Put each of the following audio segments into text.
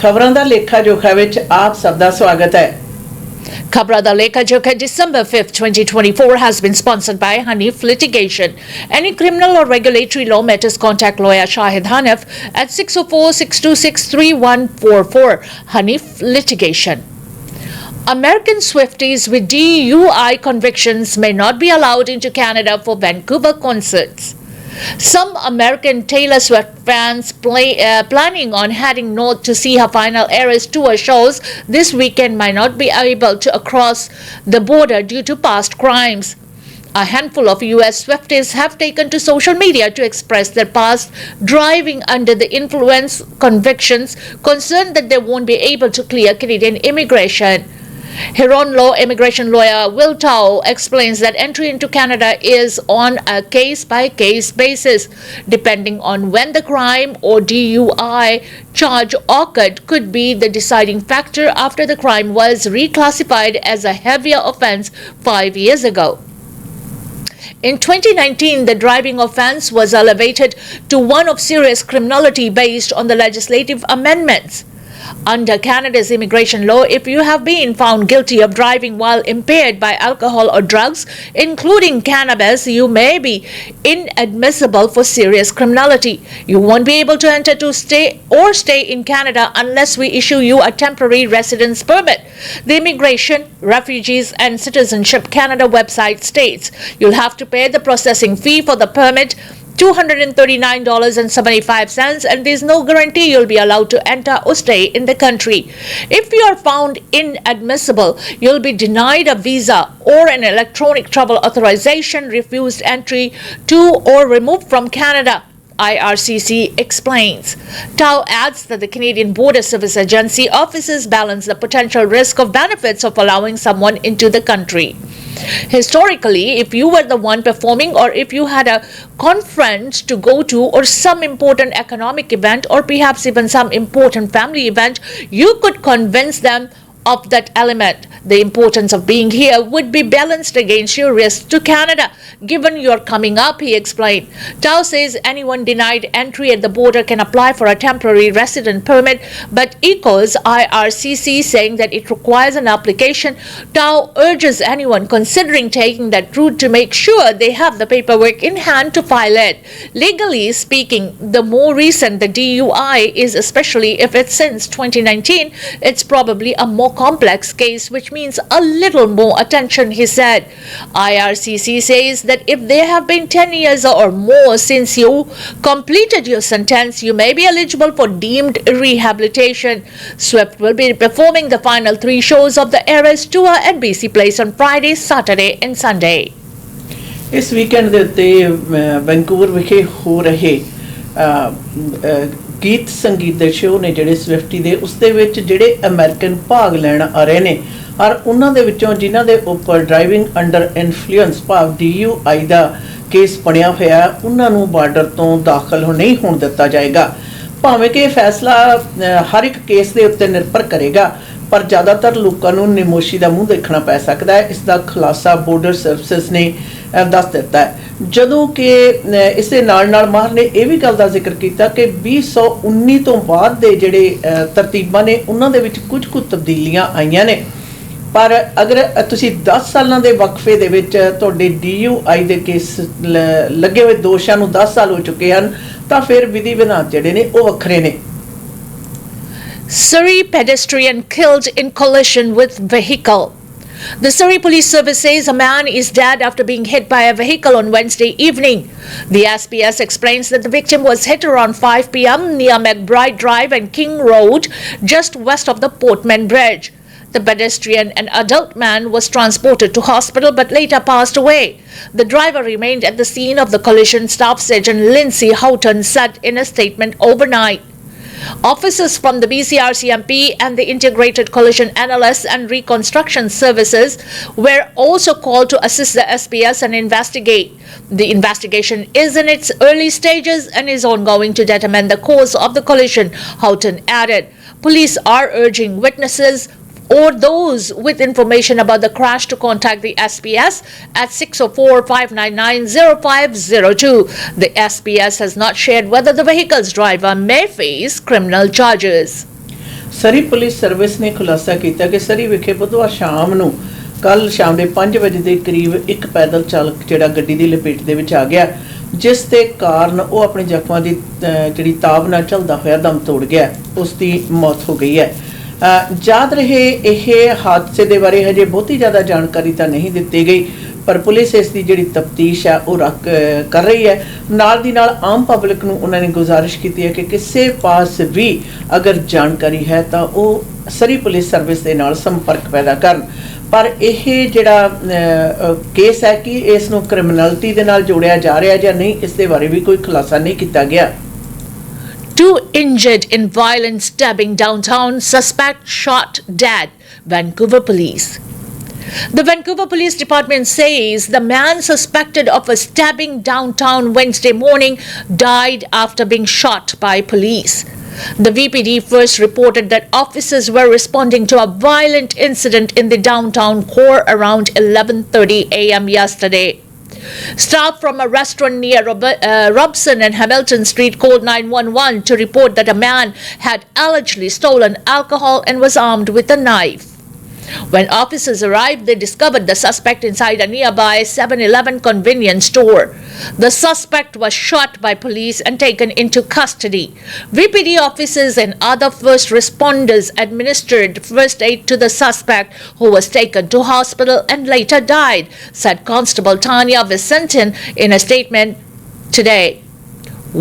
खबरां दा लेखा जोखा विच आप सब दा स्वागत है। Khabran Da Lekha December 5th, 2024 has been sponsored by Hanif Litigation. Any criminal or regulatory law matters, contact lawyer Shahid Hanif at 604-626-3144. Hanif Litigation. American Swifties with DUI convictions may not be allowed into Canada for Vancouver concerts. Some American Taylor Swift fans planning on heading north to see her final Eras tour shows this weekend might not be able to cross the border due to past crimes. A handful of U.S. Swifties have taken to social media to express their past driving under the influence convictions, concerned that they won't be able to clear Canadian immigration. Huron Law immigration lawyer Will Tao explains that entry into Canada is on a case-by-case basis. Depending on when the crime or DUI charge occurred could be the deciding factor after the crime was reclassified as a heavier offense 5 years ago. In 2019, the driving offense was elevated to one of serious criminality based on the legislative amendments. Under Canada's immigration law, if you have been found guilty of driving while impaired by alcohol or drugs, including cannabis, you may be inadmissible for serious criminality. You won't be able to enter to stay in Canada unless we issue you a temporary residence permit. The Immigration, Refugees and Citizenship Canada website states you'll have to pay the processing fee for the permit, $239.75, and there's no guarantee you'll be allowed to enter or stay in the country. If you are found inadmissible, you'll be denied a visa or an electronic travel authorization, refused entry to or removed from Canada, IRCC explains. Tao adds that the Canadian Border Service Agency officers balance the potential risk of benefits of allowing someone into the country. Historically, if you were the one performing or if you had a conference to go to or some important economic event or perhaps even some important family event, you could convince them of that element. The importance of being here would be balanced against your risk to Canada, given you're coming up, he explained. Tao says anyone denied entry at the border can apply for a temporary resident permit, but echoes IRCC saying that it requires an application. Tao urges anyone considering taking that route to make sure they have the paperwork in hand to file it. Legally speaking, the more recent the DUI is, especially if it's since 2019, it's probably a more complex case, which means a little more attention, he said. IRCC says that if there have been 10 years or more since you completed your sentence, you may be eligible for deemed rehabilitation. Swift will be performing the final 3 shows of the Eras tour at BC Place on Friday, Saturday and Sunday. इस weekend ਦੇ ਉੱਤੇ Vancouver ਵਿਖੇ ਹੋ ਰਹੇ ਗੀਤ ਸੰਗੀਤ ਦੇ show ਨੇ ਜਿਹੜੇ ਸਵਿਫਟੀ ਦੇ ਉਸ ਦੇ ਵਿੱਚ ਜਿਹੜੇ ਅਮਰੀਕਨ ਭਾਗ ਲੈਣ ਆ ਰਹੇ ਨੇ ਔਰ ਉਹਨਾਂ ਦੇ ਵਿੱਚੋਂ ਜਿਨ੍ਹਾਂ ਦੇ ਉੱਪਰ ਡਰਾਈਵਿੰਗ ਅੰਡਰ ਇਨਫਲੂਐਂਸ ਭਾਵ DUI ਦਾ ਕੇਸ ਬਣਿਆ ਹੋਇਆ ਉਹਨਾਂ ਨੂੰ ਬਾਰਡਰ ਤੋਂ ਦਾਖਲ ਨਹੀਂ ਹੋਣ ਦਿੱਤਾ ਜਾਏਗਾ। ਭਾਵੇਂ ਕਿ ਇਹ ਫੈਸਲਾ ਹਰ ਇੱਕ ਕੇਸ ਦੇ ਉੱਤੇ ਨਿਰਭਰ ਕਰੇਗਾ, ਪਰ ਜ਼ਿਆਦਾਤਰ ਲੋਕਾਂ ਨੂੰ ਨਿਮੋਸ਼ੀ ਦਾ ਮੂੰਹ ਦੇਖਣਾ ਪੈ ਸਕਦਾ ਹੈ। ਇਸ ਦਾ ਖੁਲਾਸਾ ਬੋਰਡਰ ਸਰਵਿਸਿਜ਼ ਨੇ ਦੱਸ ਦਿੱਤਾ ਹੈ, ਜਦੋਂ ਕਿ ਇਸ ਦੇ ਨਾਲ ਮਾਹਰ ਨੇ ਇਹ ਵੀ ਗੱਲ ਦਾ ਜ਼ਿਕਰ ਕੀਤਾ ਕਿ 2019 ਤੋਂ ਬਾਅਦ ਦੇ ਜਿਹੜੇ ਤਰਤੀਬਾਂ ਨੇ ਉਹਨਾਂ ਦੇ ਵਿੱਚ ਕੁਝ ਤਬਦੀਲੀਆਂ ਆਈਆਂ ਨੇ, ਪਰ ਅਗਰ ਤੁਸੀਂ 10 ਸਾਲਾਂ ਦੇ ਵਕਫੇ ਦੇ ਵਿੱਚ ਤੁਹਾਡੇ DUI ਦੇ ਕੇਸ ਲੱਗੇ ਹੋਏ ਦੋਸ਼ਾਂ ਨੂੰ 10 ਸਾਲ ਹੋ ਚੁੱਕੇ ਹਨ ਤਾਂ ਫਿਰ ਵਿਧੀ ਵਿਧਾਨ ਜਿਹੜੇ ਨੇ ਉਹ ਵੱਖਰੇ ਨੇ। Surrey pedestrian killed in collision with vehicle. The Surrey Police Service says a man is dead after being hit by a vehicle on Wednesday evening. The SPS explains that the victim was hit around 5 p.m. near McBride Drive and King Road, just west of the Portman Bridge. The pedestrian, an adult man, was transported to hospital but later passed away. The driver remained at the scene of the collision, Staff Sergeant Lindsay Houghton said in a statement overnight. Officers from the BCRCMP and the Integrated Collision Analysis and Reconstruction Services were also called to assist the SPS and investigate. The investigation is in its early stages and is ongoing to determine the cause of the collision, Houghton added. Police are urging witnesses or those with information about the crash to contact the SPS at 604-599-0502. The SPS has not shared whether the vehicle's driver may face criminal charges. Surrey police service ਨੇ ਖੁਲਾਸਾ ਕੀਤਾ ਕਿ ਸਰੀ ਵਿਖੇ ਬੁੱਧਵਾਰ ਸ਼ਾਮ ਨੂੰ ਕੱਲ ਸ਼ਾਮ ਦੇ 5 ਵਜੇ ਦੇ ਕਰੀਬ ਇੱਕ ਪੈਦਲ ਚਾਲਕ ਜਿਹੜਾ ਗੱਡੀ ਦੀ ਲਪੇਟ ਦੇ ਵਿੱਚ ਆ ਗਿਆ, ਜਿਸ ਦੇ ਕਾਰਨ ਉਹ ਆਪਣੇ ਜ਼ਖਮਾਂ ਦੀ ਜਿਹੜੀ ਤਾਬ ਨਾਲ ਚੱਲਦਾ ਹੋਇਆ ਦਮ ਤੋੜ ਗਿਆ। ਉਸ ਦੀ ਮੌਤ ਹੋ ਗਈ ਹੈ। ਯਾਦ ਰਹੇ ਇਹ ਹਾਦਸੇ ਦੇ ਬਾਰੇ ਹਜੇ ਬਹੁਤੀ ਜ਼ਿਆਦਾ ਜਾਣਕਾਰੀ ਤਾਂ ਨਹੀਂ ਦਿੱਤੀ ਗਈ, ਪਰ ਪੁਲਿਸ ਇਸ ਦੀ ਜਿਹੜੀ ਤਫਤੀਸ਼ ਹੈ ਉਹ ਕਰ ਰਹੀ ਹੈ। ਨਾਲ ਦੀ ਨਾਲ ਆਮ ਪਬਲਿਕ ਨੂੰ ਉਹਨਾਂ ਨੇ ਗੁਜ਼ਾਰਿਸ਼ ਕੀਤੀ ਹੈ ਕਿ ਕਿਸੇ ਪਾਸ ਵੀ ਅਗਰ ਜਾਣਕਾਰੀ ਹੈ ਤਾਂ ਉਹ ਸਰੀ ਪੁਲਿਸ ਸਰਵਿਸ ਦੇ ਨਾਲ ਸੰਪਰਕ ਪੈਦਾ ਕਰਨ। ਪਰ ਇਹ ਜਿਹੜਾ ਕੇਸ ਹੈ ਕਿ ਇਸ ਨੂੰ ਕ੍ਰਿਮੀਨਲਿਟੀ ਦੇ ਨਾਲ ਜੋੜਿਆ ਜਾ ਰਿਹਾ ਜਾਂ ਨਹੀਂ, ਇਸ ਦੇ ਬਾਰੇ ਵੀ ਕੋਈ ਖੁਲਾਸਾ ਨਹੀਂ ਕੀਤਾ ਗਿਆ। 2 injured in violent stabbing downtown, suspect shot dead, Vancouver police. The Vancouver Police Department says the man suspected of a stabbing downtown Wednesday morning died after being shot by police. The VPD first reported that officers were responding to a violent incident in the downtown core around 11:30 a.m. yesterday. Staff from a restaurant near Robson and Hamilton Street called 911 to report that a man had allegedly stolen alcohol and was armed with a knife. When officers arrived, they discovered the suspect inside a nearby 7-Eleven convenience store. The suspect was shot by police and taken into custody. VPD officers and other first responders administered first aid to the suspect, who was taken to hospital and later died, said Constable Tanya Vicentin in a statement today.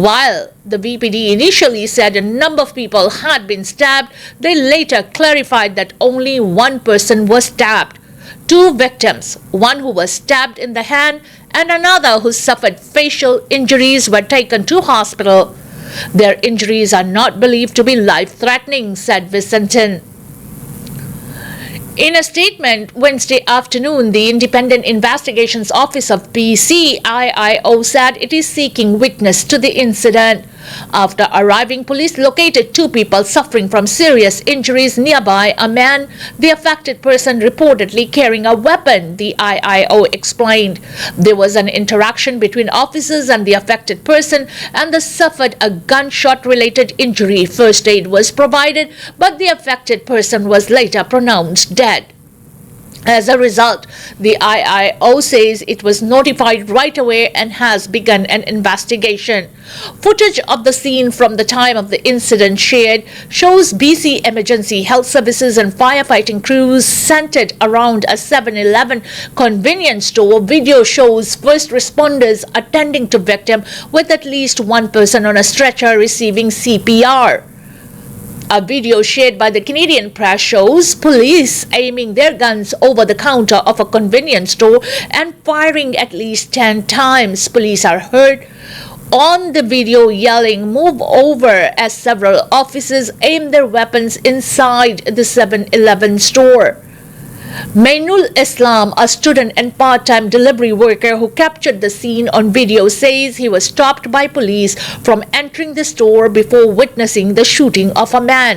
While the VPD initially said a number of people had been stabbed, they later clarified that only one person was stabbed. 2 victims, one who was stabbed in the hand and another who suffered facial injuries, were taken to hospital. Their injuries are not believed to be life-threatening, said Vicentin. In a statement Wednesday afternoon, the Independent Investigations Office of PCIIO said it is seeking witness to the incident. After arriving, police located 2 people suffering from serious injuries nearby a man, the affected person reportedly carrying a weapon, the IIO explained. There was an interaction between officers and the affected person, and they suffered a gunshot-related injury. First aid was provided, but the affected person was later pronounced dead. As a result, the IIO says it was notified right away and has begun an investigation. Footage of the scene from the time of the incident shared shows BC Emergency Health Services and firefighting crews centered around a 7-Eleven convenience store. Video shows first responders attending to victim with at least one person on a stretcher receiving CPR. A video shared by the Canadian press shows police aiming their guns over the counter of a convenience store and firing at least 10 times. Police are heard on the video yelling, "Move over," as several officers aim their weapons inside the 7-Eleven store. Mainul Islam, a student and part-time delivery worker who captured the scene on video, says he was stopped by police from entering the store before witnessing the shooting of a man.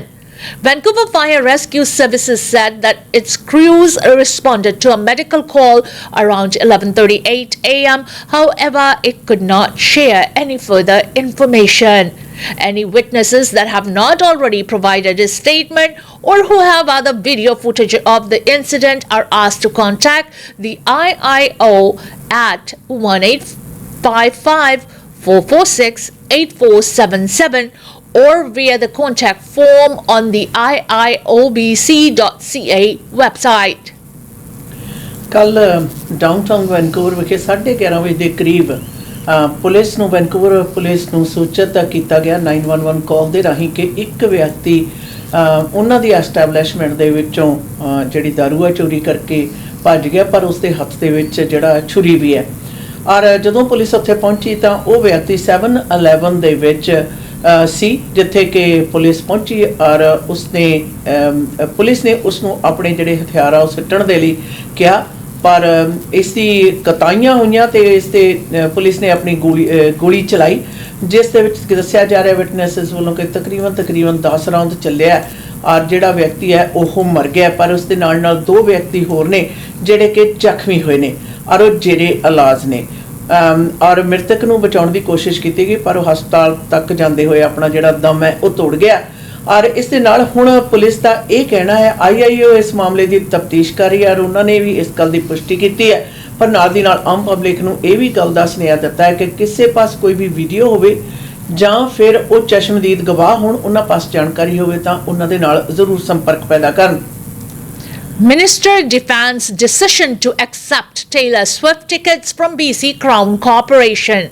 Vancouver Fire Rescue Services said that its crews responded to a medical call around 11:38 a.m. However, it could not share any further information. Any witnesses that have not already provided a statement or who have other video footage of the incident are asked to contact the IIO at 1-855-446-8477 or via the contact form on the iiobc.ca website. ਕੱਲ downtown Vancouver ਵਿਖੇ 11:30 ਵਜੇ ਦੇ ਕਰੀਬ police ਨੂੰ Vancouver police ਨੂੰ ਸੂਚਿਤ ਕੀਤਾ ਗਿਆ 911 ਕਾਲ ਦੇ ਰਾਹੀਂ ਕਿ ਇੱਕ ਵਿਅਕਤੀ ਉਹਨਾਂ ਦੀ ਐਸਟੈਬਲਿਸ਼ਮੈਂਟ ਦੇ ਵਿੱਚੋਂ ਜਿਹੜੀ ਦਾਰੂ ਆ ਚੋਰੀ ਕਰਕੇ ਭੱਜ ਗਿਆ, ਪਰ ਉਸ ਦੇ ਹੱਥ ਦੇ ਵਿੱਚ ਜਿਹੜਾ ਛੁਰੀ ਵੀ ਹੈ। ਔਰ ਜਦੋਂ ਪੁਲਿਸ ਉੱਥੇ ਪਹੁੰਚੀ ਤਾਂ ਉਹ ਵਿਅਕਤੀ 7-Eleven ਦੇ ਵਿੱਚ ਸੀ, ਜਿੱਥੇ ਕਿ ਪੁਲਿਸ ਪਹੁੰਚੀ ਔਰ ਪੁਲਿਸ ਨੇ ਉਸ ਨੂੰ ਆਪਣੇ ਜਿਹੜੇ ਹਥਿਆਰ ਆ ਉਹ ਸੁੱਟਣ ਦੇ ਲਈ ਕਿਹਾ, ਪਰ ਇਸ ਦੀ ਕਤਾਈਆਂ ਹੋਈਆਂ ਤੇ ਇਸ ਤੇ ਪੁਲਿਸ ਨੇ ਆਪਣੀ ਗੋਲੀ ਚਲਾਈ, ਜਿਸ ਦੇ ਵਿੱਚ ਦੱਸਿਆ ਜਾ ਰਿਹਾ ਵਿਟਨੈਸਿਸ ਵੱਲੋਂ ਕਿ ਤਕਰੀਬਨ 10 ਰਾਉਂਡ ਚੱਲਿਆ ਔਰ ਜਿਹੜਾ ਵਿਅਕਤੀ ਹੈ ਉਹ ਮਰ ਗਿਆ, ਪਰ ਉਸ ਦੇ ਨਾਲ 2 ਵਿਅਕਤੀ ਹੋਰ ਨੇ ਜਿਹੜੇ ਕਿ ਜ਼ਖਮੀ ਹੋਏ ਨੇ ਔਰ ਉਹ ਜੇਰੇ ਇਲਾਜ ਨੇ। ਔਰ ਮ੍ਰਿਤਕ ਨੂੰ ਬਚਾਉਣ ਦੀ ਕੋਸ਼ਿਸ਼ ਕੀਤੀ ਗਈ, ਪਰ ਉਹ ਹਸਪਤਾਲ ਤੱਕ ਜਾਂਦੇ ਹੋਏ ਆਪਣਾ ਜਿਹੜਾ ਦਮ ਹੈ ਉਹ ਤੋੜ ਗਿਆ। ਔਰ ਇਸ ਦੇ ਨਾਲ ਹੁਣ ਪੁਲਿਸ ਦਾ ਇਹ ਕਹਿਣਾ ਹੈ IIO ਇਸ ਮਾਮਲੇ ਦੀ ਤਫਤੀਸ਼ ਕਰ ਰਹੀ ਹੈ ਔਰ ਉਹਨਾਂ ਨੇ ਵੀ ਇਸ ਗੱਲ ਦੀ ਪੁਸ਼ਟੀ ਕੀਤੀ ਹੈ, ਪਰ ਨਾਲ ਦੀ ਨਾਲ ਆਮ ਪਬਲਿਕ ਨੂੰ ਇਹ ਵੀ ਗੱਲ ਦਾ ਸੁਨੇਹਾ ਦਿੱਤਾ ਹੈ ਕਿ ਕਿਸੇ ਪਾਸ ਕੋਈ ਵੀ ਵੀਡੀਓ ਹੋਵੇ ਜਾਂ ਫਿਰ ਉਹ ਚਸ਼ਮਦੀਦ ਗਵਾਹ ਹੋਣ, ਉਹਨਾਂ ਪਾਸ ਜਾਣਕਾਰੀ ਹੋਵੇ ਤਾਂ ਉਹਨਾਂ ਦੇ ਨਾਲ ਜ਼ਰੂਰ ਸੰਪਰਕ ਪੈਦਾ ਕਰਨ। Minister defends decision to accept Taylor Swift tickets from BC Crown Corporation.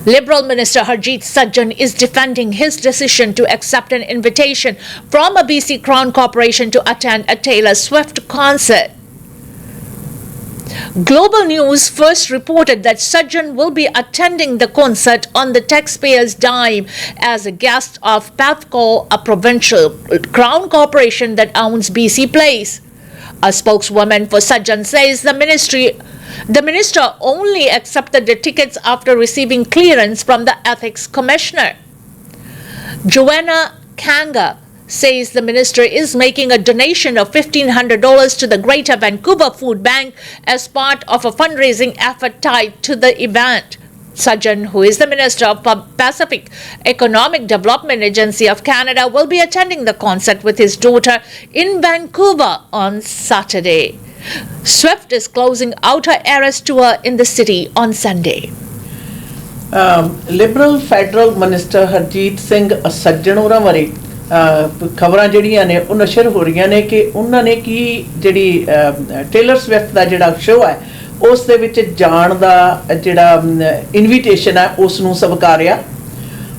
Liberal Minister Harjit Sajjan is defending his decision to accept an invitation from a BC Crown Corporation to attend a Taylor Swift concert. Global News first reported that Sajjan will be attending the concert on the taxpayers' dime as a guest of Pavco, a provincial crown corporation that owns BC Place. A spokeswoman for Sajjan says the minister only accepted the tickets after receiving clearance from the ethics commissioner. Joanna Kanga says the minister is making a donation of $1,500 to the Greater Vancouver Food Bank as part of a fundraising effort tied to the event. Sajjan, who is the Minister of Pacific Economic Development Agency of Canada, will be attending the concert with his daughter in Vancouver on Saturday. Swift is closing out her Eras tour in the city on Sunday. Liberal Federal Minister Harjit Singh Sajjan ਹੋਰਾਂ ਬਾਰੇ ਖਬਰਾਂ ਜਿਹੜੀਆਂ ਨੇ ਉਹ ਨਸ਼ਰ ਹੋ ਰਹੀਆਂ ਨੇ ਕਿ ਉਹਨਾਂ ਨੇ ਕੀ ਜਿਹੜੀ ਟੇਲਰ ਸਵਿਫਟ ਦਾ ਜਿਹੜਾ ਸ਼ੋਅ ਹੈ ਉਸ ਦੇ ਵਿੱਚ ਜਾਣ ਦਾ ਜਿਹੜਾ ਇਨਵੀਟੇਸ਼ਨ ਹੈ ਉਸ ਨੂੰ ਸਵੀਕਾਰਿਆ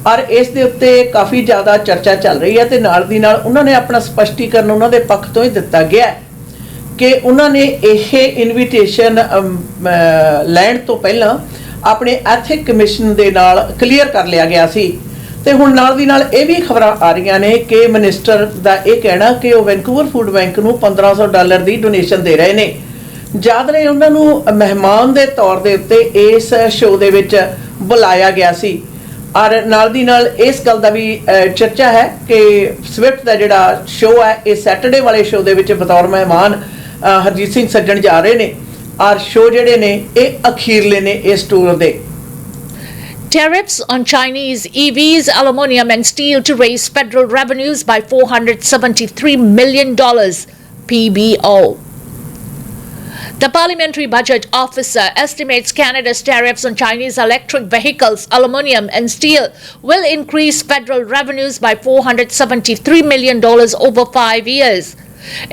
ਔਰ ਇਸ ਦੇ ਉੱਤੇ ਕਾਫੀ ਜ਼ਿਆਦਾ ਚਰਚਾ ਚੱਲ ਰਹੀ ਹੈ ਤੇ ਨਾਲ ਦੀ ਨਾਲ ਉਹਨਾਂ ਨੇ ਆਪਣਾ ਸਪਸ਼ਟੀਕਰਨ ਉਹਨਾਂ ਦੇ ਪੱਖ ਤੋਂ ਹੀ ਦਿੱਤਾ ਗਿਆ ਕਿ ਉਹਨਾਂ ਨੇ ਇਹ ਇਨਵੀਟੇਸ਼ਨ ਲੈਣ ਤੋਂ ਪਹਿਲਾਂ ਆਪਣੇ ਐਥਿਕ ਕਮਿਸ਼ਨ ਦੇ ਨਾਲ ਕਲੀਅਰ ਕਰ ਲਿਆ ਗਿਆ ਸੀ ਤੇ ਹੁਣ ਨਾਲ ਦੀ ਨਾਲ ਇਹ ਵੀ ਖਬਰਾਂ ਆ ਰਹੀਆਂ ਨੇ ਕਿ ਮਿਨਿਸਟਰ ਦਾ ਇਹ ਕਹਿਣਾ ਕਿ ਉਹ ਵੈਨਕੂਵਰ ਫੂਡ ਬੈਂਕ ਨੂੰ $1,500 ਦੀ ਡੋਨੇਸ਼ਨ ਦੇ ਰਹੇ ਨੇ। ਯਾਦ ਰਹੇ ਉਹਨਾਂ ਨੂੰ ਮਹਿਮਾਨ ਦੇ ਤੌਰ ਦੇ ਉੱਤੇ ਇਸ ਸ਼ੋਅ ਦੇ ਵਿੱਚ ਬੁਲਾਇਆ ਗਿਆ ਸੀ ਔਰ ਨਾਲ ਦੀ ਨਾਲ ਇਸ ਗੱਲ ਦਾ ਵੀ ਚਰਚਾ ਹੈ ਕਿ ਸਵਿਫਟ ਦਾ ਜਿਹੜਾ ਸ਼ੋਅ ਹੈ ਇਹ ਸੈਟਰਡੇ ਵਾਲੇ ਸ਼ੋਅ ਦੇ ਵਿੱਚ ਬਤੌਰ ਮਹਿਮਾਨ ਹਰਜੀਤ ਸਿੰਘ ਸੱਜਣ ਜਾ ਰਹੇ ਨੇ ਔਰ ਸ਼ੋਅ ਜਿਹੜੇ ਨੇ ਇਹ ਅਖੀਰਲੇ ਨੇ ਇਸ ਟੂਰ ਦੇ। Tariffs on Chinese EVs, aluminium and steel to raise federal revenues by $473 million, PBO. The Parliamentary Budget Officer estimates Canada's tariffs on Chinese electric vehicles, aluminium and steel will increase federal revenues by $473 million over 5 years.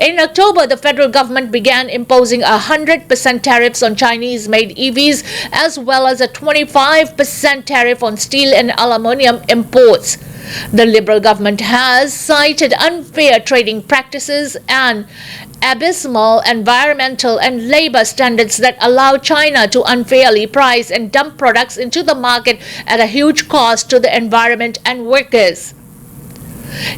In October, the federal government began imposing 100% tariffs on Chinese-made EVs as well as a 25% tariff on steel and aluminium imports. The Liberal government has cited unfair trading practices and abysmal environmental and labor standards that allow China to unfairly price and dump products into the market at a huge cost to the environment and workers.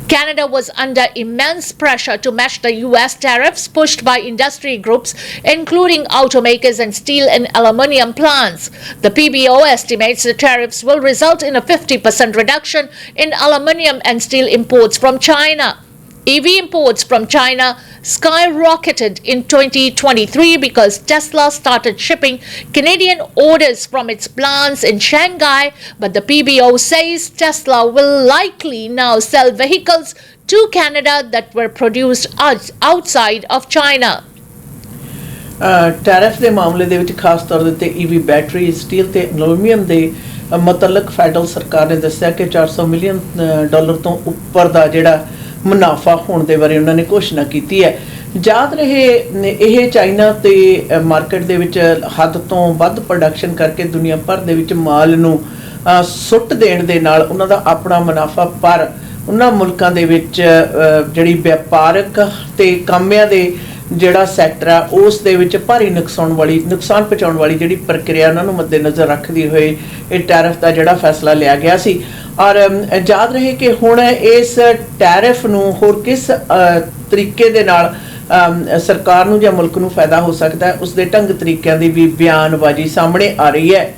Canada was under immense pressure to match the US tariffs pushed by industry groups, including automakers and steel and aluminium plants. The PBO estimates the tariffs will result in a 50% reduction in aluminium and steel imports from China. EV imports from China skyrocketed in 2023 because Tesla started shipping Canadian orders from its plants in Shanghai, but the PBO says Tesla will likely now sell vehicles to Canada that were produced outside of China. Tariff ਦੇ ਮਾਮਲੇ ਦੇ ਵਿੱਚ ਖਾਸ ਤੌਰ ਦੇ ਉੱਤੇ EV battery, steel ਤੇ aluminium ਦੇ ਮੁਤਲਕ ਫੈਡਰਲ ਸਰਕਾਰ ਨੇ ਦੱਸਿਆ ਕਿ $400 ਮਿਲੀਅਨ ਤੋਂ ਉੱਪਰ ਦਾ ਜਿਹੜਾ ਮੁਨਾਫਾ ਹੋਣ ਦੇ ਬਾਰੇ ਉਹਨਾਂ ਨੇ ਘੋਸ਼ਣਾ ਕੀਤੀ ਹੈ। ਯਾਦ ਰਹੇ ਇਹ ਚਾਈਨਾ ਤੇ ਮਾਰਕੀਟ ਦੇ ਵਿੱਚ ਹੱਦ ਤੋਂ ਵੱਧ ਪ੍ਰੋਡਕਸ਼ਨ ਕਰਕੇ ਦੁਨੀਆ ਭਰ ਦੇ ਵਿੱਚ ਮਾਲ ਨੂੰ ਸੁੱਟ ਦੇਣ ਦੇ ਨਾਲ ਉਹਨਾਂ ਦਾ ਆਪਣਾ ਮੁਨਾਫਾ ਪਰ ਉਹਨਾਂ ਮੁਲਕਾਂ ਦੇ ਵਿੱਚ ਜਿਹੜੀ ਵਪਾਰਕ ਤੇ ਕਾਮਿਆਂ ਦੇ ਜਿਹੜਾ ਸੈਕਟਰ ਆ ਉਸ ਦੇ ਵਿੱਚ ਭਾਰੀ ਨੁਕਸਾਨ ਪਹੁੰਚਾਉਣ ਵਾਲੀ ਜਿਹੜੀ ਪ੍ਰਕਿਰਿਆ ਉਹਨਾਂ ਨੂੰ ਮੱਦੇਨਜ਼ਰ ਰੱਖਦੇ ਹੋਏ ਇਹ ਟੈਰਿਫ ਦਾ ਜਿਹੜਾ ਫੈਸਲਾ ਲਿਆ ਗਿਆ ਸੀ। ਔਰ ਯਾਦ ਰਹੇ ਕਿ ਹੁਣ ਇਸ ਟੈਰਿਫ ਨੂੰ ਹੋਰ ਕਿਸ ਤਰੀਕੇ ਦੇ ਨਾਲ ਸਰਕਾਰ ਨੂੰ ਜਾਂ ਮੁਲਕ ਨੂੰ ਫਾਇਦਾ ਹੋ ਸਕਦਾ ਹੈ ਉਸ ਦੇ ਢੰਗ ਤਰੀਕਿਆਂ ਦੀ ਵੀ ਬਿਆਨਬਾਜ਼ੀ ਸਾਹਮਣੇ ਆ ਰਹੀ ਹੈ।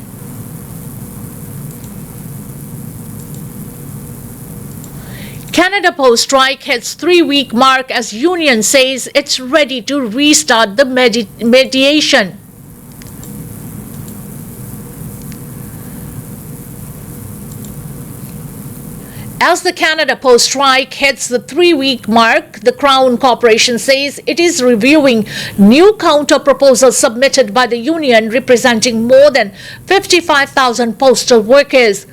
Canada Post strike hits 3-week mark as union says it's ready to restart the mediation. As the Canada Post strike hits the 3-week mark, the Crown Corporation says it is reviewing new counter proposals submitted by the union representing more than 55,000 postal workers.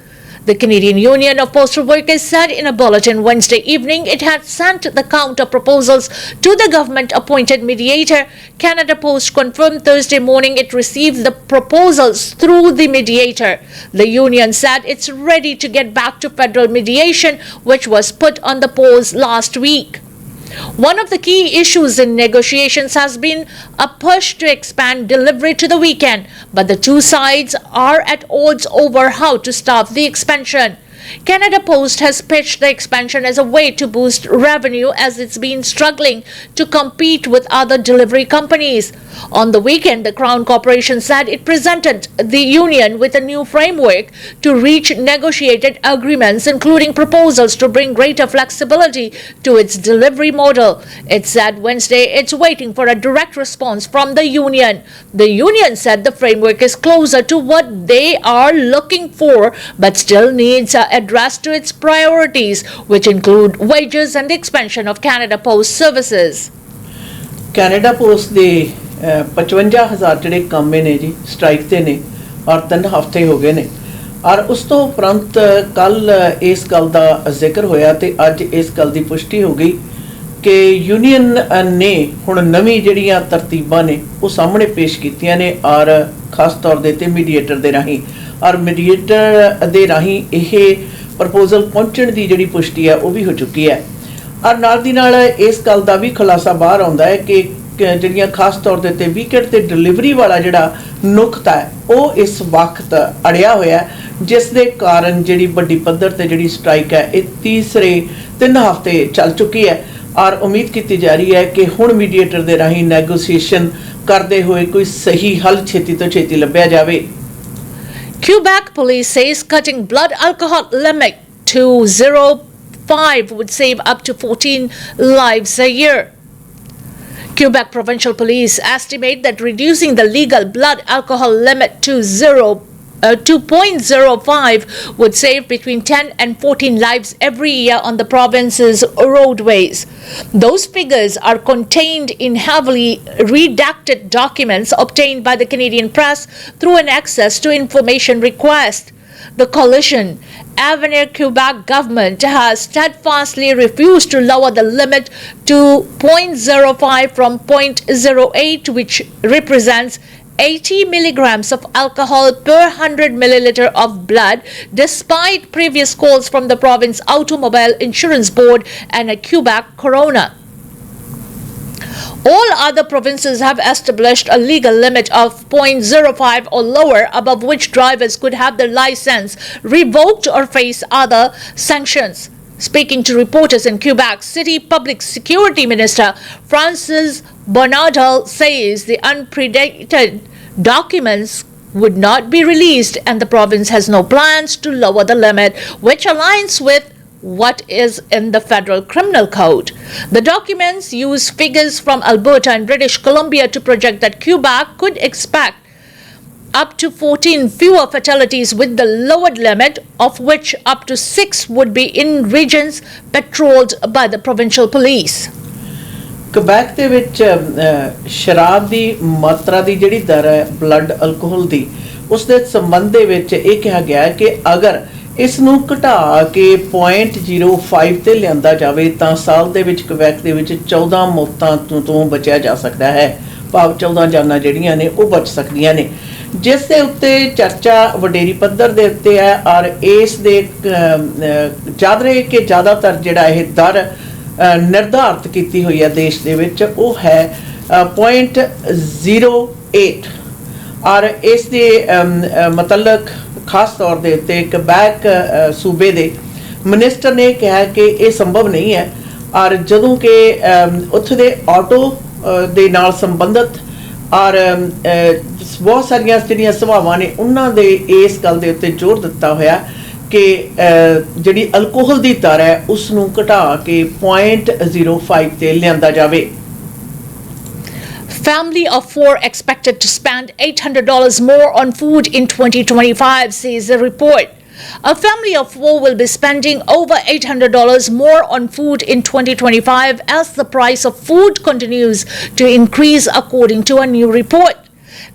The Canadian Union of Postal Workers said in a bulletin Wednesday evening it had sent the counter proposals to the government-appointed mediator. Canada Post confirmed Thursday morning it received the proposals through the mediator. The union said it's ready to get back to federal mediation, which was put on the pause last week. One of the key issues in negotiations has been a push to expand delivery to the weekend, but the two sides are at odds over how to stop the expansion. Canada Post has pitched the expansion as a way to boost revenue as it's been struggling to compete with other delivery companies. On the weekend, the Crown Corporation said it presented the union with a new framework to reach negotiated agreements, including proposals to bring greater flexibility to its delivery model. It said Wednesday it's waiting for a direct response from the union. The union said the framework is closer to what they are looking for, but still needs address to its priorities, which include wages and the expansion of Canada Post services. Canada Post ਦੇ 55,000 ਜਿਹੜੇ ਕੰਮੇ ਨੇ ਜੀ strike ਤੇ ਨੇ ਔਰ 3 ਹਫ਼ਤੇ ਹੋ ਗਏ ਨੇ ਔਰ ਉਸ ਤੋਂ ਉਪਰੰਤ ਕੱਲ ਇਸ ਗੱਲ ਦਾ ਜ਼ਿਕਰ ਹੋਇਆ ਤੇ ਅੱਜ ਇਸ ਗੱਲ ਦੀ ਪੁਸ਼ਟੀ ਹੋ ਗਈ ਕਿ ਯੂਨੀਅਨ ਨੇ ਹੁਣ ਨਵੀਂ ਜਿਹੜੀਆਂ ਤਰਤੀਬਾਂ ਨੇ ਉਹ ਸਾਹਮਣੇ ਪੇਸ਼ ਕੀਤੀਆਂ ਨੇ ਔਰ ਖਾਸ ਤੌਰ ਦੇ ਤੇ ਮੀਡੀਏਟਰ ਦੇ ਰਾਹੀਂ ਔਰ ਮੀਡੀਏਟਰ ਦੇ ਰਾਹੀਂ ਇਹ ਪ੍ਰਪੋਜ਼ਲ ਪਹੁੰਚਣ ਦੀ ਜਿਹੜੀ ਪੁਸ਼ਟੀ ਹੈ ਉਹ ਵੀ ਹੋ ਚੁੱਕੀ ਹੈ ਔਰ ਨਾਲ ਦੀ ਨਾਲ ਇਸ ਗੱਲ ਦਾ ਵੀ ਖੁਲਾਸਾ ਬਾਹਰ ਆਉਂਦਾ ਹੈ ਕਿ ਜਿਹੜੀਆਂ ਖਾਸ ਤੌਰ ਦੇ ਤੇ ਵੀਕਐਂਡ ਤੇ ਡਿਲੀਵਰੀ ਵਾਲਾ ਜਿਹੜਾ ਨੁਕਤਾ ਹੈ ਉਹ ਇਸ ਵਕਤ ਅੜਿਆ ਹੋਇਆ ਜਿਸ ਦੇ ਕਾਰਨ ਜਿਹੜੀ ਵੱਡੀ ਪੱਧਰ ਤੇ ਜਿਹੜੀ ਸਟ੍ਰਾਈਕ ਹੈ ਇਹ ਤੀਸਰੇ 3 ਹਫ਼ਤੇ ਚੱਲ ਚੁੱਕੀ ਹੈ ਔਰ ਉਮੀਦ ਕੀਤੀ ਜਾ ਰਹੀ ਹੈ ਕਿ ਹੁਣ ਮੀਡੀਏਟਰ ਦੇ ਰਾਹੀਂ ਨੈਗੋਸੀਏਸ਼ਨ ਕਰਦੇ ਹੋਏ ਕੋਈ ਸਹੀ ਹੱਲ ਛੇਤੀ ਤੋਂ ਛੇਤੀ ਲੱਭਿਆ ਜਾਵੇ। Quebec police says cutting blood alcohol limit to 0.5 would save up to 14 lives a year. Quebec Provincial Police estimate that reducing the legal blood alcohol limit to 0.05 would save between 10 and 14 lives every year on the province's roadways. Those figures are contained in heavily redacted documents obtained by the Canadian press through an access to information request. The coalition Avenir Quebec government has steadfastly refused to lower the limit to 0.05 from 0.08, which represents 80 milligrams of alcohol per 100 milliliter of blood, despite previous calls from the province Automobile Insurance Board and a Quebec coroner. All other provinces have established a legal limit of 0.05 or lower, above which drivers could have their license revoked or face other sanctions. Speaking to reporters in Quebec, City Public Security Minister Francis Bonnardel says the unprecedented documents would not be released and the province has no plans to lower the limit, which aligns with what is in the federal criminal code. The documents use figures from Alberta and British Columbia to project that Quebec could expect up to 14 fewer fatalities with the lowered limit, of which up to 6 would be in regions patrolled by the provincial police. Quebec ਦੇ ਵਿੱਚ ਸ਼ਰਾਬ ਦੀ ਮਾਤਰਾ ਦੀ ਜਿਹੜੀ ਦਰ ਹੈ blood alcohol ਦੀ ਉਸ ਦੇ ਸੰਬੰਧ ਦੇ ਵਿੱਚ ਇਹ ਕਿਹਾ ਗਿਆ ਕਿ ਅਗਰ ਇਸ ਨੂੰ ਘਟਾ ਕੇ 0.05 ਤੇ ਲਿਆਂਦਾ ਜਾਵੇ ਤਾਂ ਸਾਲ ਦੇ ਵਿੱਚ ਕੁਬੈਕ ਦੇ ਵਿੱਚ 14 ਮੌਤਾਂ ਤੋਂ ਬਚਿਆ ਜਾ ਸਕਦਾ ਹੈ ਭਾਵ 14 ਜਾਨਾਂ ਜਿਹੜੀਆਂ ਨੇ ਉਹ ਬਚ ਸਕਦੀਆਂ ਨੇ ਜਿਸ ਦੇ ਉੱਤੇ ਚਰਚਾ ਵਡੇਰੀ ਪੱਧਰ ਦੇ ਉੱਤੇ ਹੈ ਔਰ ਇਸ ਦੇ ਯਾਦ ਰਹੇ ਕਿ ਜ਼ਿਆਦਾਤਰ ਜਿਹੜਾ ਇਹ ਦਰ ਨਿਰਧਾਰਿਤ ਕੀਤੀ ਹੋਈ ਹੈ ਦੇਸ਼ ਦੇ ਵਿੱਚ ਉਹ ਹੈ 0.08 ਔਰ ਇਸ ਦੇ ਮਤਲਬ ਖਾਸ ਤੌਰ ਦੇ ਉੱਤੇ ਕੁਬੈਕ ਸੂਬੇ ਦੇ ਮਿਨਿਸਟਰ ਨੇ ਕਿਹਾ ਕਿ ਇਹ ਸੰਭਵ ਨਹੀਂ ਹੈ ਔਰ ਜਦੋਂ ਕਿ ਉੱਥੇ ਦੇ ਆਟੋ ਦੇ ਨਾਲ ਸੰਬੰਧਿਤ ਔਰ ਬਹੁਤ ਸਾਰੀਆਂ ਜਿਹੜੀਆਂ ਸਭਾਵਾਂ ਨੇ ਉਹਨਾਂ ਦੇ ਇਸ ਗੱਲ ਦੇ ਉੱਤੇ ਜ਼ੋਰ ਦਿੱਤਾ ਹੋਇਆ ਕਿ ਜਿਹੜੀ ਅਲਕੋਹਲ ਦੀ ਦਰ ਹੈ ਉਸ ਨੂੰ ਘਟਾ ਕੇ 0.05 ਤੇ ਲਿਆਂਦਾ ਜਾਵੇ। Family of 4 expected to spend $800 more on food in 2025, says the report. A family of four will be spending over $800 more on food in 2025 as the price of food continues to increase, according to a new report.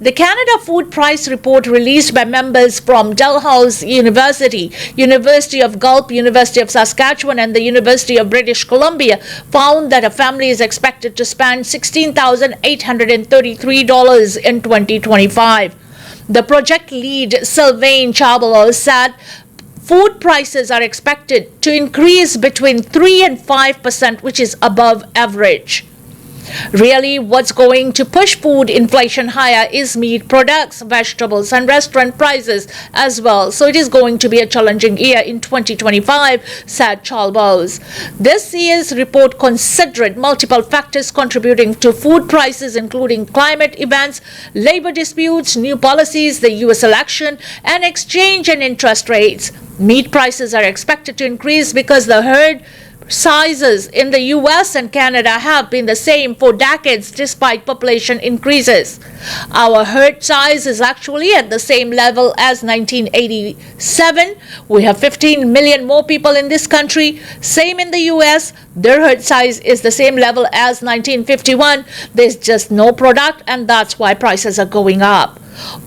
The Canada Food Price Report released by members from Dalhousie University, University of Guelph, University of Saskatchewan and the University of British Columbia found that a family is expected to spend $16,833 in 2025. The project lead, Sylvain Chabalot, said food prices are expected to increase between 3 and 5%, which is above average. Really, what's going to push food inflation higher is meat products, vegetables, and restaurant prices as well. So it is going to be a challenging year in 2025, said Chalbos. This year's report considered multiple factors contributing to food prices, including climate events, labor disputes, new policies, the U.S. election, and exchange and interest rates. Meat prices are expected to increase because the herd sizes in the US and Canada have been the same for decades despite population increases. Our herd size is actually at the same level as 1987. We have 15 million more people in this country. Same in the US. Their herd size is the same level as 1951. There's just no product, and that's why prices are going up.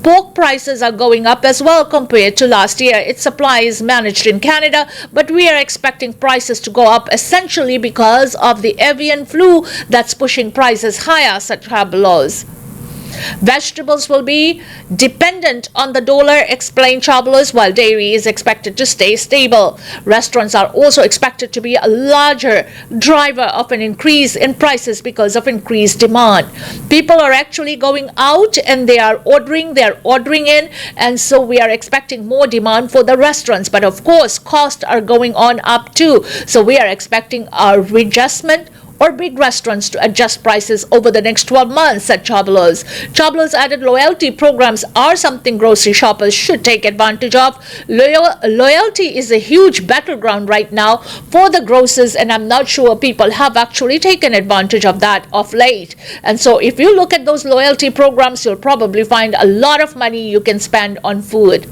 Pork prices are going up as well compared to last year. Its supply is managed in Canada, but we are expecting prices to go up essentially because of the avian flu that's pushing prices higher, such have laws. Vegetables will be dependent on the dollar, explained Chabalos, while dairy is expected to stay stable. Restaurants are also expected to be a larger driver of an increase in prices because of increased demand. People are actually going out and they are ordering in, and so we are expecting more demand for the restaurants. But of course, costs are going on up too. So we are expecting a readjustment or big restaurants to adjust prices over the next 12 months, said Chabalos. Chabalos added loyalty programs are something grocery shoppers should take advantage of. Loyalty is a huge battleground right now for the grocers, and I'm not sure people have actually taken advantage of that of late. And so if you look at those loyalty programs, you'll probably find a lot of money you can spend on food.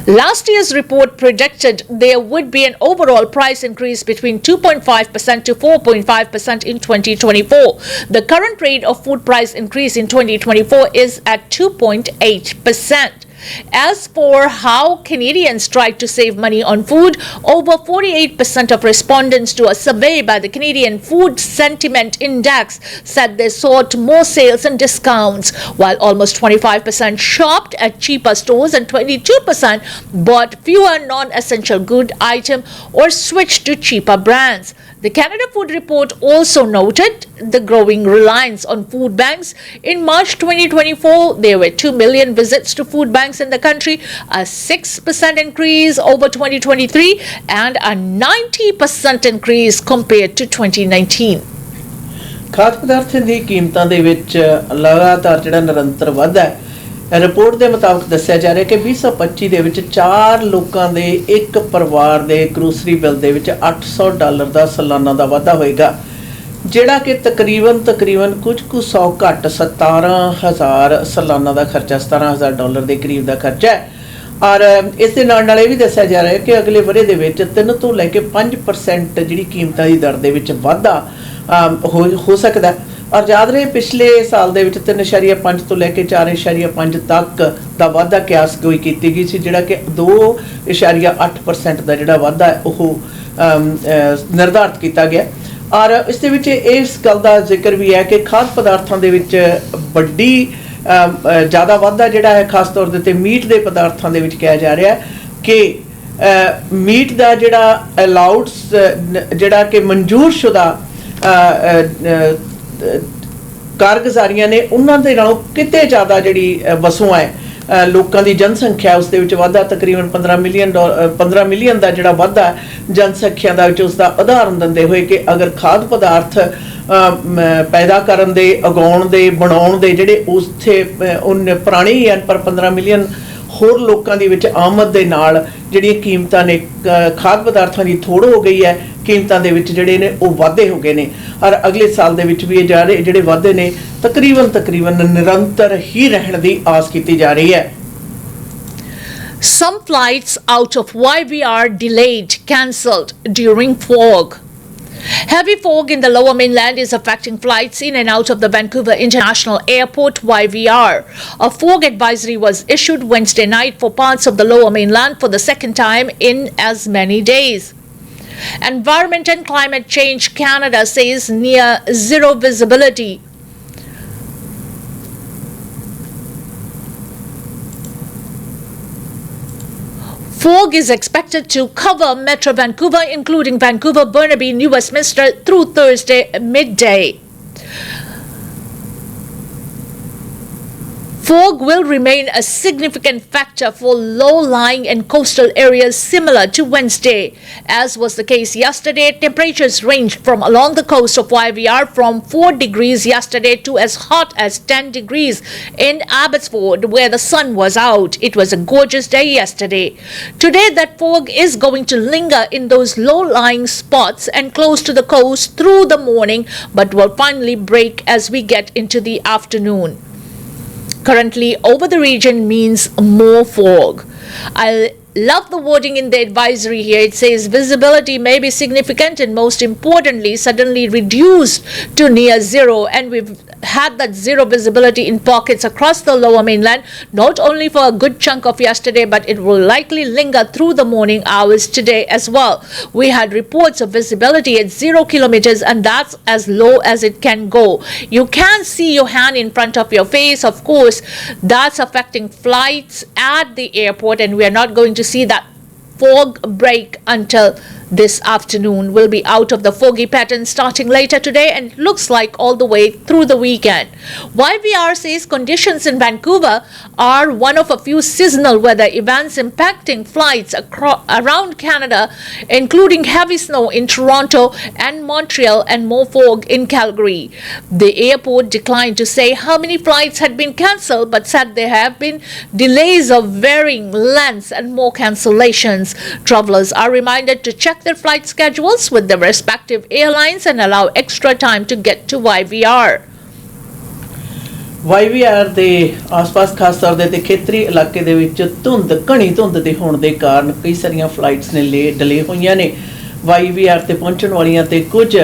Last year's report predicted there would be an overall price increase between 2.5% to 4.5% in 2024. The current rate of food price increase in 2024 is at 2.8%. As for how Canadians try to save money on food, over 48% of respondents to a survey by the Canadian Food Sentiment Index said they sought more sales and discounts, while almost 25% shopped at cheaper stores and 22% bought fewer non-essential good items or switched to cheaper brands. The Canada Food Report also noted the growing reliance on food banks. In March 2024, there were 2 million visits to food banks in the country, a 6% increase over 2023 and a 90% increase compared to 2019. ਖਾਦ ਪਦਾਰਥਾਂ ਦੀ ਕੀਮਤਾਂ ਦੇ ਵਿੱਚ ਲਗਾਤਾਰ ਜਿਹੜਾ ਨਿਰੰਤਰ ਵਾਧਾ ਹੈ। ਰਿਪੋਰਟ ਦੇ ਮੁਤਾਬਕ ਦੱਸਿਆ ਜਾ ਰਿਹਾ ਕਿ 2025 ਦੇ ਵਿੱਚ 4 ਲੋਕਾਂ ਦੇ ਇੱਕ ਪਰਿਵਾਰ ਦੇ ਗਰੋਸਰੀ ਬਿੱਲ ਦੇ ਵਿੱਚ $800 ਦਾ ਸਾਲਾਨਾ ਦਾ ਵਾਧਾ ਹੋਏਗਾ, ਜਿਹੜਾ ਕਿ ਤਕਰੀਬਨ ਕੁਝ ਕੁ 100 ਘੱਟ 17,000 ਸਾਲਾਨਾ ਦਾ ਖਰਚਾ, $17,000 ਦੇ ਕਰੀਬ ਦਾ ਖਰਚਾ ਹੈ। ਔਰ ਇਸ ਦੇ ਨਾਲ ਇਹ ਵੀ ਦੱਸਿਆ ਜਾ ਰਿਹਾ ਹੈ ਕਿ ਅਗਲੇ ਵਰ੍ਹੇ ਦੇ ਵਿੱਚ 3 ਤੋਂ ਲੈ ਕੇ 5% ਜਿਹੜੀ ਕੀਮਤਾਂ ਦੀ ਦਰ ਦੇ ਵਿੱਚ ਵਾਧਾ ਹੋ ਸਕਦਾ। ਔਰ ਯਾਦ ਰਹੇ ਪਿਛਲੇ ਸਾਲ ਦੇ ਵਿੱਚ 3.5 ਤੋਂ ਲੈ ਕੇ 4.5 ਤੱਕ ਦਾ ਵਾਧਾ ਕਿਆਸ ਕੋਈ ਕੀਤੀ ਗਈ ਸੀ, ਜਿਹੜਾ ਕਿ 2.8% ਦਾ ਜਿਹੜਾ ਵਾਧਾ ਹੈ ਉਹ ਨਿਰਧਾਰਿਤ ਕੀਤਾ ਗਿਆ। ਔਰ ਇਸ ਦੇ ਵਿੱਚ ਇਸ ਗੱਲ ਦਾ ਜ਼ਿਕਰ ਵੀ ਹੈ ਕਿ ਖਾਦ ਪਦਾਰਥਾਂ ਦੇ ਵਿੱਚ ਵੱਡੀ ਜ਼ਿਆਦਾ ਵਾਧਾ ਜਿਹੜਾ ਹੈ ਖਾਸ ਤੌਰ ਦੇ ਉੱਤੇ ਮੀਟ ਦੇ ਪਦਾਰਥਾਂ ਦੇ ਵਿੱਚ ਕਿਹਾ ਜਾ ਰਿਹਾ ਕਿ ਮੀਟ ਦਾ ਜਿਹੜਾ ਅਲਾਉਡਸ ਜਿਹੜਾ ਕਿ ਮਨਜ਼ੂਰਸ਼ੁਦਾ ਕਾਰਗੁਜ਼ਾਰੀਆਂ ਨੇ ਉਹਨਾਂ ਦੇ ਨਾਲੋਂ ਕਿਤੇ ਜ਼ਿਆਦਾ ਜਿਹੜੀ ਵਸੋਂ ਹੈ ਲੋਕਾਂ ਦੀ ਜਨਸੰਖਿਆ ਉਸ ਦੇ ਵਿੱਚ ਵਾਧਾ ਤਕਰੀਬਨ 15 ਮਿਲੀਅਨ ਦਾ ਜਿਹੜਾ ਵਾਧਾ ਜਨਸੰਖਿਆ ਦਾ ਵਿੱਚ ਉਸ ਦਾ ਉਦਾਹਰਨ ਦਿੰਦੇ ਹੋਏ ਕਿ ਅਗਰ ਖਾਦ ਪਦਾਰਥ ਪੈਦਾ ਕਰਨ ਦੇ ਉਗਾਉਣ ਦੇ ਬਣਾਉਣ ਦੇ ਜਿਹੜੇ ਉੱਥੇ ਪੁਰਾਣੇ ਹੀ ਹਨ, ਪਰ 15 ਮਿਲੀਅਨ ਹੋਰ ਲੋਕਾਂ ਦੀ ਵਿੱਚ ਆਮਦ ਦੇ ਨਾਲ ਜਿਹੜੀਆਂ ਕੀਮਤਾਂ ਨੇ ਖਾਦ ਪਦਾਰਥਾਂ ਦੀ ਥੋੜ ਹੋ ਗਈ ਹੈ, ਕੀਮਤਾਂ ਦੇ ਵਿੱਚ ਜਿਹੜੇ ਨੇ ਉਹ ਵਾਧੇ ਹੋ ਗਏ ਨੇ। ਔਰ ਅਗਲੇ ਸਾਲ ਦੇ ਵਿੱਚ ਵੀ ਇਹ ਜਿਹੜੇ ਵਾਧੇ ਨੇ ਤਕਰੀਬਨ ਨਿਰੰਤਰ ਹੀ ਰਹਿਣ ਦੀ ਆਸ ਕੀਤੀ ਜਾ ਰਹੀ ਹੈ। Some flights out of YVR delayed, cancelled during fog. Heavy fog in the lower mainland is affecting flights in and out of the Vancouver International Airport YVR. A fog advisory was issued Wednesday night for parts of the lower mainland for the second time in as many days. Environment and Climate Change Canada says near zero visibility. Fog is expected to cover Metro Vancouver, including Vancouver, Burnaby, New Westminster, through Thursday midday. Fog will remain a significant factor for low-lying and coastal areas similar to Wednesday. As was the case yesterday, temperatures ranged from along the coast of YVR from 4 degrees yesterday to as hot as 10 degrees in Abbotsford, where the sun was out. It was a gorgeous day yesterday. Today, that fog is going to linger in those low-lying spots and close to the coast through the morning, but will finally break as we get into the afternoon. Currently over the region means more fog. I love the wording in the advisory here. It says visibility may be significant and most importantly suddenly reduced to near zero, and we've had that zero visibility in pockets across the lower mainland, not only for a good chunk of yesterday, but it will likely linger through the morning hours today as well. We had reports of visibility at 0 kilometers, and that's as low as it can go. You can see your hand in front of your face. Of course, that's affecting flights at the airport, and we are not going to see that fog break until this afternoon. We'll be out of the foggy pattern starting later today, and it looks like all the way through the weekend. YVR says conditions in Vancouver are one of a few seasonal weather events impacting flights around Canada, including heavy snow in Toronto and Montreal and more fog in Calgary. The airport declined to say how many flights had been cancelled, but said there have been delays of varying lengths and more cancellations. Travelers are reminded to check their flight schedules with their respective airlines and allow extra time to get to YVR. YVR ਦੇ ਆਸ-ਪਾਸ ਖਾਸ ਤੌਰ ਦੇ ਤੇ ਖੇਤਰੀ ਇਲਾਕੇ ਦੇ ਵਿੱਚ ਘਣੀ ਧੁੰਦ ਦੇ ਹੋਣ ਦੇ ਕਾਰਨ ਕਈ ਸਾਰੀਆਂ ਫਲਾਈਟਸ ਨੇ ਡਿਲੇ ਹੋਈਆਂ ਨੇ। YVR ਤੇ ਪਹੁੰਚਣ ਵਾਲੀਆਂ ਤੇ ਕੁਝ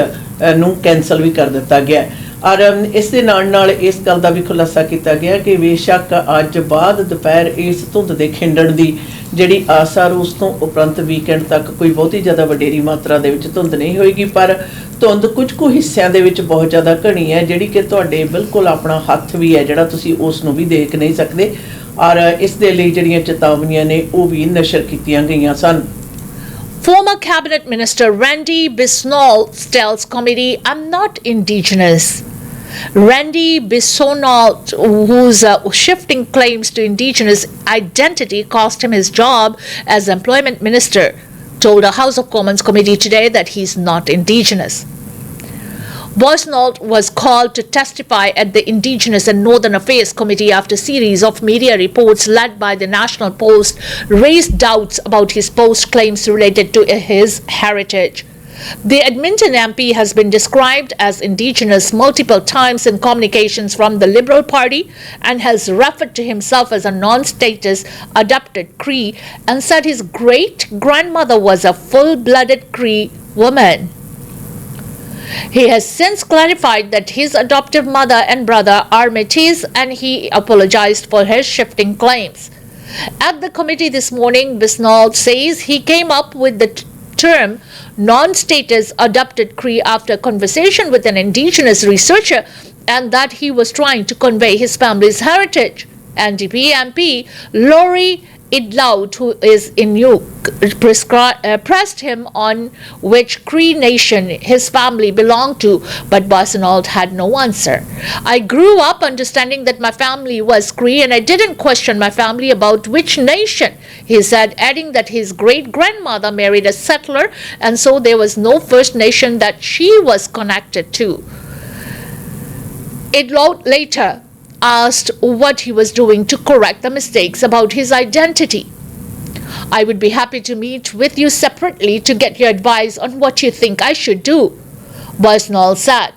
ਨੂੰ ਕੈਂਸਲ ਵੀ ਕਰ ਦਿੱਤਾ ਗਿਆ ਹੈ। ਔਰ ਇਸ ਦੇ ਨਾਲ ਇਸ ਗੱਲ ਦਾ ਵੀ ਖੁਲਾਸਾ ਕੀਤਾ ਗਿਆ ਕਿ ਬੇਸ਼ੱਕ ਅੱਜ ਬਾਅਦ ਦੁਪਹਿਰ ਇਸ ਧੁੰਦ ਦੇ ਖਿੰਡਣ ਦੀ ਜਿਹੜੀ ਆਸਾਰ ਉਸ ਤੋਂ ਉਪਰੰਤ ਵੀਕਐਂਡ ਤੱਕ ਕੋਈ ਬਹੁਤੀ ਜ਼ਿਆਦਾ ਵਡੇਰੀ ਮਾਤਰਾ ਦੇ ਵਿੱਚ ਧੁੰਦ ਨਹੀਂ ਹੋਏਗੀ, ਪਰ ਧੁੰਦ ਕੁਝ ਕੁ ਹਿੱਸਿਆਂ ਦੇ ਵਿੱਚ ਬਹੁਤ ਜ਼ਿਆਦਾ ਘਣੀ ਹੈ, ਜਿਹੜੀ ਕਿ ਤੁਹਾਡੇ ਬਿਲਕੁਲ ਆਪਣਾ ਹੱਥ ਵੀ ਹੈ ਜਿਹੜਾ ਤੁਸੀਂ ਉਸ ਨੂੰ ਵੀ ਦੇਖ ਨਹੀਂ ਸਕਦੇ। ਔਰ ਇਸ ਦੇ ਲਈ ਜਿਹੜੀਆਂ ਚੇਤਾਵਨੀਆਂ ਨੇ ਉਹ ਵੀ ਨਸ਼ਰ ਕੀਤੀਆਂ ਗਈਆਂ ਸਨ। Former Cabinet Minister Randy Bisnol tells committee, "I'm not Indigenous." Randy Bisonal, whose shifting claims to Indigenous identity cost him his job as Employment Minister, told a House of Commons committee today that he's not Indigenous. Bisonal was called to testify at the Indigenous and Northern Affairs Committee after a series of media reports led by the National Post raised doubts about his post claims related to his heritage. The Edmonton MP has been described as Indigenous multiple times in communications from the Liberal Party and has referred to himself as a non-status adopted Cree and said his great-grandmother was a full-blooded Cree woman. He has since clarified that his adoptive mother and brother are Métis, and he apologized for his shifting claims. At the committee this morning, Bisnol says he came up with the term non-status adopted Cree after conversation with an Indigenous researcher, and that he was trying to convey his family's heritage. NDP MP Laurie Idlaut, who is Inuk, pressed him on which Cree nation his family belonged to, but Bisonal had no answer. "I grew up understanding that my family was Cree, and I didn't question my family about which nation," he said, adding that his great-grandmother married a settler, and so there was no First Nation that she was connected to. Idlaut later asked what he was doing to correct the mistakes about his identity. "I would be happy to meet with you separately to get your advice on what you think I should do," Bisonal said.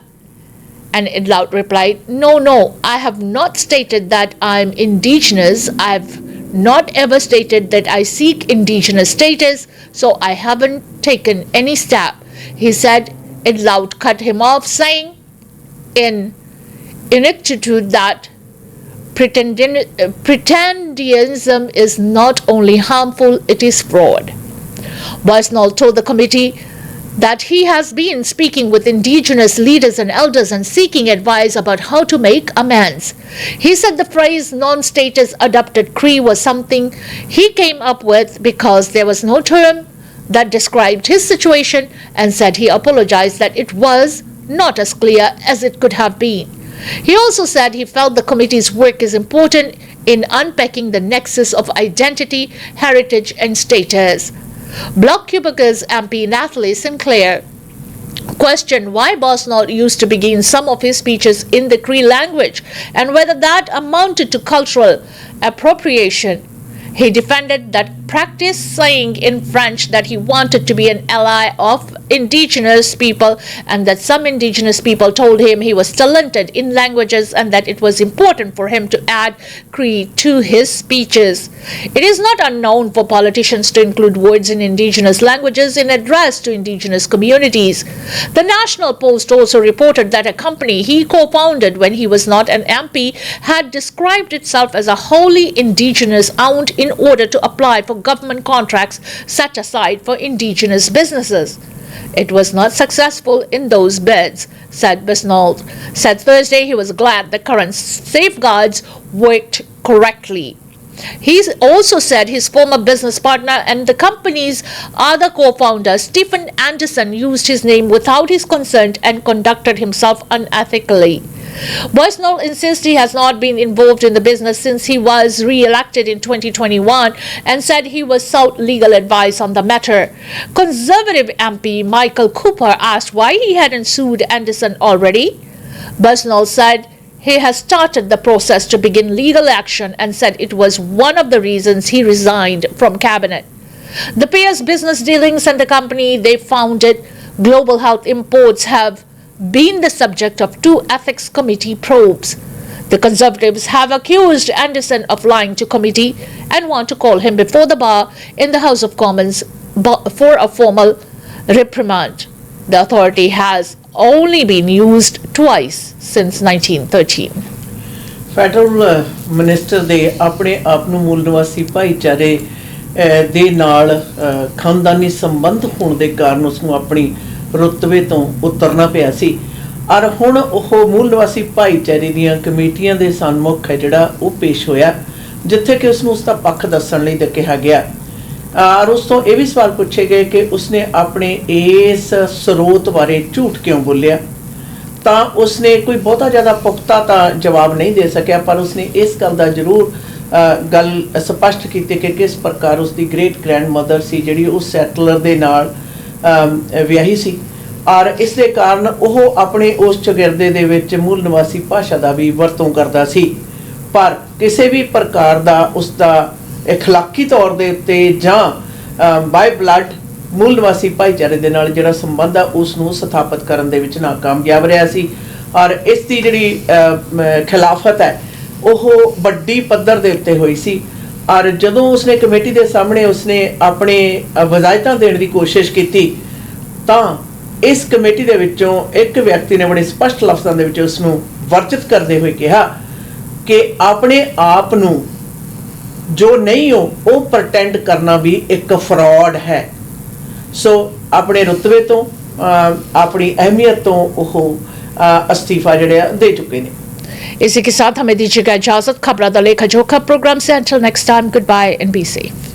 And Idlaut replied, No, I have not stated that I'm Indigenous. I've not ever stated that I seek indigenous status, so I haven't taken any step. He said it loud cut him off, saying in ineptitude that pretendianism is not only harmful, it is fraud. Boisnel told the committee that he has been speaking with indigenous leaders and elders and seeking advice about how to make amends. He said the phrase non-status adopted Cree was something he came up with because there was no term that described his situation, and said he apologized that it was not as clear as it could have been. He also said he felt the committee's work is important in unpacking the nexus of identity, heritage and status. Bloc Quebec's MP Nathalie Sinclair questioned why Boisnel used to begin some of his speeches in the Cree language and whether that amounted to cultural appropriation. He defended that practice, saying in French that he wanted to be an ally of indigenous people and that some indigenous people told him he was talented in languages and that it was important for him to add Cree to his speeches. It is not unknown for politicians to include words in indigenous languages in address to indigenous communities. The National Post also reported that a company he co-founded when he was not an MP had described itself as a wholly indigenous owned in order to apply for government contracts set aside for indigenous businesses. It was not successful in those bids, said Boisnel. Said Thursday he was glad the current safeguards worked correctly. He also said his former business partner and the company's other co-founder, Stephen Anderson, used his name without his consent and conducted himself unethically. Boisnel insists he has not been involved in the business since he was re-elected in 2021 and said he was sought legal advice on the matter. Conservative MP Michael Cooper asked why he hadn't sued Anderson already. Boisnel said he has started the process to begin legal action and said it was one of the reasons he resigned from cabinet. The pair's business dealings and the company they founded, Global Health Imports, have been the subject of 2 ethics committee probes. The Conservatives have accused Anderson of lying to committee and want to call him before the bar in the House of Commons for a formal reprimand. The authority has only been used twice since 1913. Federal minister ਦੇ ਆਪਣੇ ਆਪ ਨੂੰ ਮੂਲ ਨਿਵਾਸੀ ਭਾਈਚਾਰੇ ਦੇ ਨਾਲ ਖਾਨਦਾਨੀ ਸੰਬੰਧ ਹੋਣ ਦੇ ਕਾਰਨ ਉਸ ਨੂੰ ਆਪਣੀ ਰੁਤਬੇ ਤੋਂ ਉਤਰਨਾ ਪਿਆ ਸੀ ਔਰ ਹੁਣ ਉਹ ਮੂਲ ਨਿਵਾਸੀ ਭਾਈਚਾਰੇ ਦੀਆਂ ਕਮੇਟੀਆਂ ਦੇ ਸਨਮੁਖ ਹੈ ਜਿਹੜਾ ਉਹ ਪੇਸ਼ ਹੋਇਆ ਜਿੱਥੇ ਕਿ ਉਸ ਨੂੰ ਉਸ ਦਾ ਪੱਖ ਦੱਸਣ ਲਈ ਕਿਹਾ ਗਿਆ ਔਰ ਉਸ ਤੋਂ ਇਹ ਵੀ ਸਵਾਲ ਪੁੱਛੇ ਗਏ ਕਿ ਉਸਨੇ ਆਪਣੇ ਇਸ ਸਰੋਤ ਬਾਰੇ ਝੂਠ ਕਿਉਂ ਬੋਲਿਆ ਤਾਂ ਉਸਨੇ ਕੋਈ ਬਹੁਤਾ ਜ਼ਿਆਦਾ ਪੁਖਤਾ ਤਾਂ ਜਵਾਬ ਨਹੀਂ ਦੇ ਸਕਿਆ ਪਰ ਉਸਨੇ ਇਸ ਗੱਲ ਦਾ ਜ਼ਰੂਰ ਗੱਲ ਸਪਸ਼ਟ ਕੀਤੀ ਕਿ ਕਿਸ ਪ੍ਰਕਾਰ ਉਸਦੀ ਗ੍ਰੇਟ ਗ੍ਰੈਂਡਮਦਰ ਸੀ ਜਿਹੜੀ ਉਸ ਸੈਟਲਰ ਦੇ ਨਾਲ ਵਿਆਹੀ ਸੀ ਔਰ ਇਸ ਦੇ ਕਾਰਨ ਉਹ ਆਪਣੇ ਉਸ ਚਗਿਰਦੇ ਦੇ ਵਿੱਚ ਮੂਲ ਨਿਵਾਸੀ ਭਾਸ਼ਾ ਦਾ ਵੀ ਵਰਤੋਂ ਕਰਦਾ ਸੀ ਪਰ ਕਿਸੇ ਵੀ ਪ੍ਰਕਾਰ ਦਾ ਉਸ ਦਾ ਅਖਲਾਕੀ ਤੌਰ ਦੇ ਉੱਤੇ ਜਾਂ ਬਾਈ ਬਲੱਡ ਮੂਲ ਨਿਵਾਸੀ ਭਾਈਚਾਰੇ ਦੇ ਨਾਲ ਜਿਹੜਾ ਸੰਬੰਧ ਆ ਉਸ ਨੂੰ ਸਥਾਪਿਤ ਕਰਨ ਦੇ ਵਿੱਚ ਨਾਕਾਮਯਾਬ ਰਿਹਾ ਸੀ ਔਰ ਇਸ ਦੀ ਜਿਹੜੀ ਖਿਲਾਫਤ ਹੈ ਉਹ ਵੱਡੀ ਪੱਧਰ ਦੇ ਉੱਤੇ ਹੋਈ ਸੀ ਔਰ ਜਦੋਂ ਉਸਨੇ ਕਮੇਟੀ ਦੇ ਸਾਹਮਣੇ ਉਸਨੇ ਆਪਣੇ ਵਜ਼ਾਇਤਾਂ ਦੇਣ ਦੀ ਕੋਸ਼ਿਸ਼ ਕੀਤੀ ਤਾਂ ਇਸ ਕਮੇਟੀ ਦੇ ਵਿੱਚੋਂ ਇੱਕ ਵਿਅਕਤੀ ਨੇ ਬੜੇ ਸਪਸ਼ਟ ਲਫ਼ਜ਼ਾਂ ਦੇ ਵਿੱਚ ਉਸ ਨੂੰ ਵਰਜਿਤ ਕਰਦੇ ਹੋਏ ਕਿਹਾ ਕਿ ਆਪਣੇ ਆਪ ਨੂੰ ਜੋ ਨਹੀਂ ਹੋ ਉਹ ਪ੍ਰਟੈਂਡ ਕਰਨਾ ਵੀ ਇੱਕ ਫਰਾਡ ਹੈ ਸੋ ਆਪਣੇ ਰੁਤਬੇ ਤੋਂ ਆਪਣੀ ਅਹਿਮੀਅਤ ਤੋਂ ਉਹ ਅਸਤੀਫਾ ਜਿਹੜਾ ਦੇ ਚੁੱਕੇ ਨੇ इसी के साथ हमें दीजिएगा इजाजत। खबरां दा लेखा जोखा प्रोग्राम से until next time, goodbye and be safe.